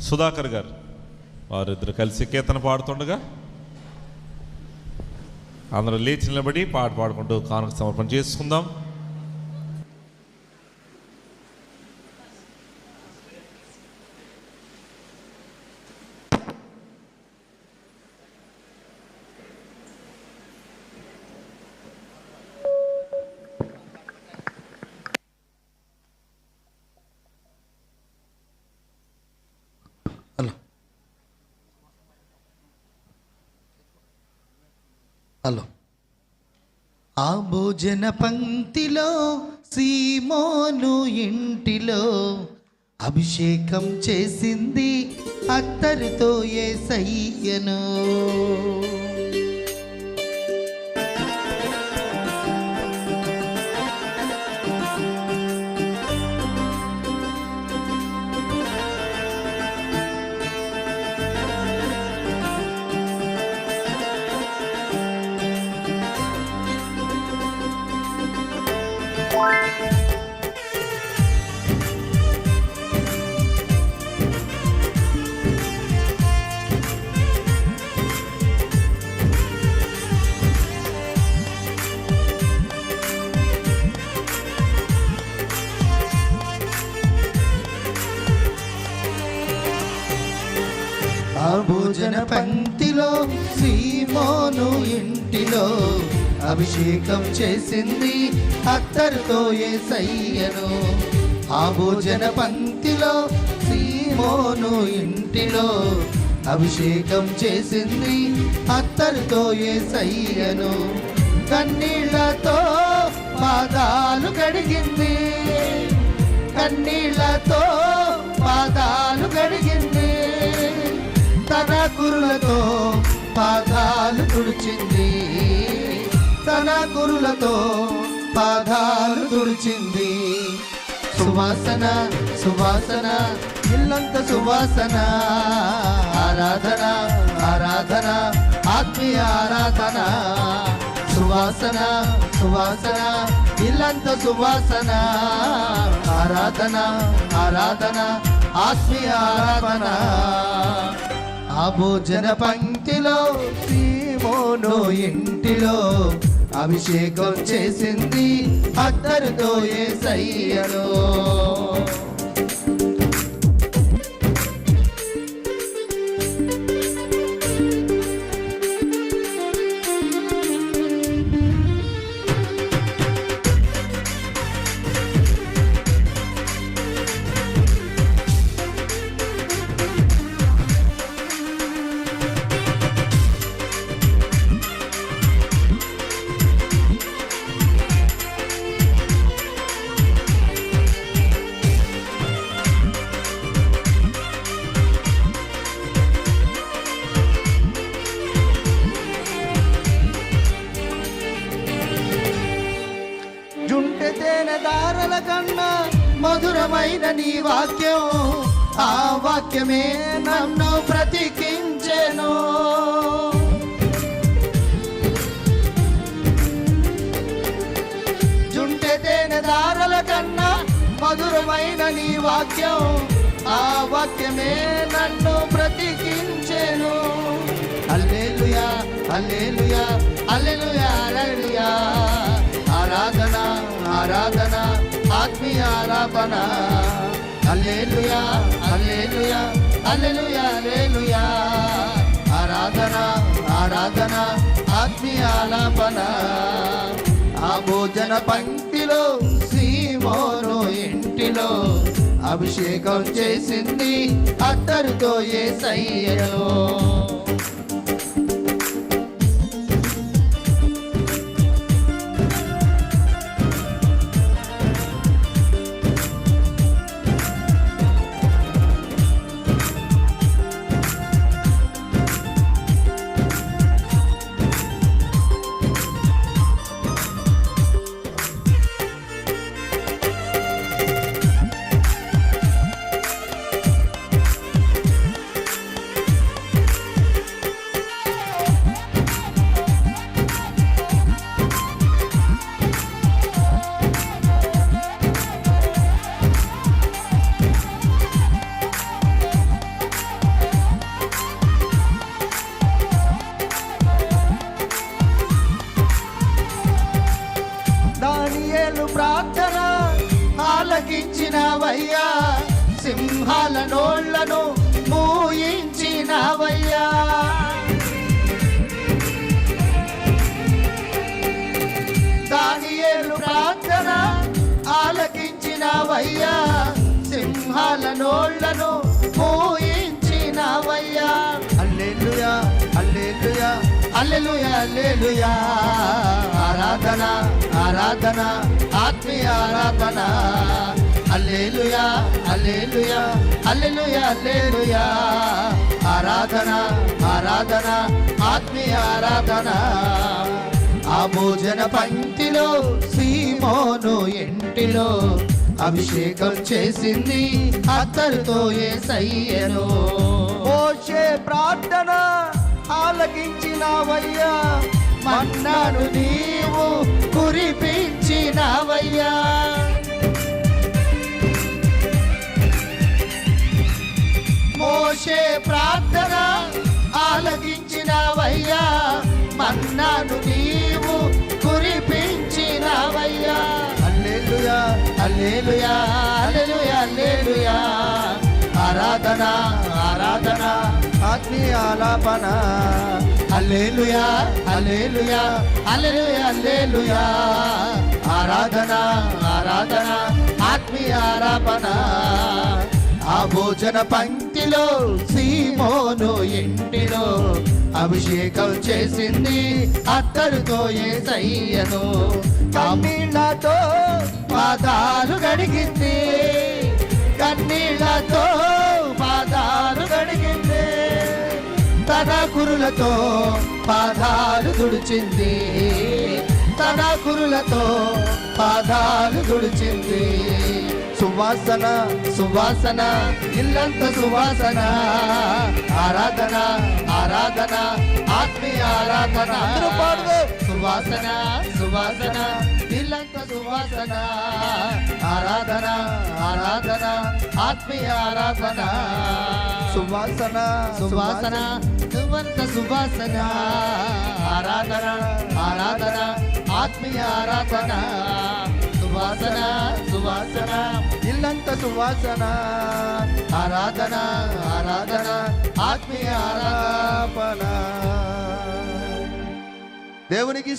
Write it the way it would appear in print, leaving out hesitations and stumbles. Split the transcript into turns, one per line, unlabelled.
సుధాకర్ గారు వారిద్దరు కలిసి కీర్తన పాడుతుండగా అందరూ లేచి నిలబడి పాట పాడుకుంటూ కానుక సమర్పణ చేసుకుందాం.
హలో. ఆ భోజన పంక్తిలో సీమోను ఇంటిలో అభిషేకం చేసింది అత్తరుతో యేసయ్యను. ఆ భోజన పంక్తిలో సీమోను ఇంటిలో అభిషేకం చేసింది అత్తరుతో యేసయ్యను. ఆ భోజన పంక్తిలో సీమోను ఇంటిలో అభిషేకం చేసింది అత్తరుతో యేసయ్యను. కన్నీళ్లతో పాదాలు కడిగింది, కన్నీళ్లతో పాదాలు కడిగింది, తన కురులతో పాదాలు తుడిచింది, తన కురులతో పాదాలు తుడిచింది. సువాసన సువాసన ఇల్లంత సువాసన, ఆరాధన ఆరాధన ఆత్మీయ ఆరాధన. సువాసన సువాసన ఇల్లంత సువాసన, ఆరాధన ఆరాధన ఆత్మీయ ఆరాధన. ఆ భోజన పంక్తిలో సీమోను ఇంటిలో అభిషేకం చేసింది అత్తరుతో యేసయ్యను. దారల కన్నా మధురమైన నీ వాక్యం, ఆ వాక్యమే నన్ను బ్రతికించెను. జుంటె తేనె దారల కన్నా మధురమైన నీ వాక్యం, ఆ వాక్యమే నన్ను బ్రతికించెను. హల్లెలూయా హల్లెలూయా హల్లెలూయా హల్లెలూయా. ఆరాధన ఆరాధన ఆత్మీయ ఆలాపన. హల్లెలూయా హల్లెలూయా హల్లెలూయా హల్లెలూయా. ఆరాధన ఆరాధన ఆత్మీయ ఆలాపన. ఆ భోజన పంక్తిలో సీమోను ఇంటిలో అభిషేకం చేసింది అత్తరుతో యేసయ్యను. సింహాల నోళ్లను మూయించినవయ్యా. దానియేలు ప్రార్థన ఆలకించినవయ్యా. సింహాల నోళ్లను మూయించినవయ్యా. హల్లెలూయా హల్లెలూయా హల్లెలూయా హల్లెలూయా. ఆరాధన ఆరాధన ఆత్మీయ ఆరాధన. హల్లెలూయా హల్లెలూయా హల్లెలూయా హల్లెలూయా. ఆరాధన ఆరాధన ఆత్మీయ ఆరాధన. ఆ భోజన పంక్తిలో సీమోను ఇంటిలో అభిషేకం చేసింది అత్తరుతో యేసయ్యను. మోషే ప్రార్థన ఆలకించినవయ్యా. మన్నాను నీవు కురిపించినవయ్యా. మోషే ప్రార్థన ఆలకించినవయ్యా. మన్నాను నీవు కురిపించినవయ్యా. హల్లెలూయా హల్లెలూయా హల్లెలూయా హల్లెలూయా. ఆరాధన ఆరాధన ఆత్మీయ ఆలాపన. హల్లెలూయా హల్లెలూయా హల్లెలూయా హల్లెలూయా. ఆరాధన ఆరాధన ఆత్మీయ ఆలాపన. ఆ భోజన పంక్తిలో సీమోను ఇంటిలో అభిషేకం చేసింది అత్తరుతో యేసయ్యను. కన్నీళ్లతో పాదాలు గడిగింది. కన్నీళ్లతో పాదాలు గడిగింది. తన కురులతో పాదాలు తుడిచింది. తన కురులతో పాదాలు తుడిచింది. సువాసన సువాసన ఇల్లంత సువాసన. ఆరాధన ఆరాధన ఆత్మీయ ఆరాధన. సువాసన సువాసన ఇల్లంత సువాసన. ఆరాధన ఆరాధన ఆత్మీయ ఆరాధన. సువాసన సువాసన ఇల్లంత సువాసన. ఆరాధన ఆరాధన ఆత్మీయ ఆరాధన. సువాసన సువాసన ఇల్లంత సువాసన. ఆరాధన ఆరాధన ఆత్మీయ ఆరాధన. దేవునికి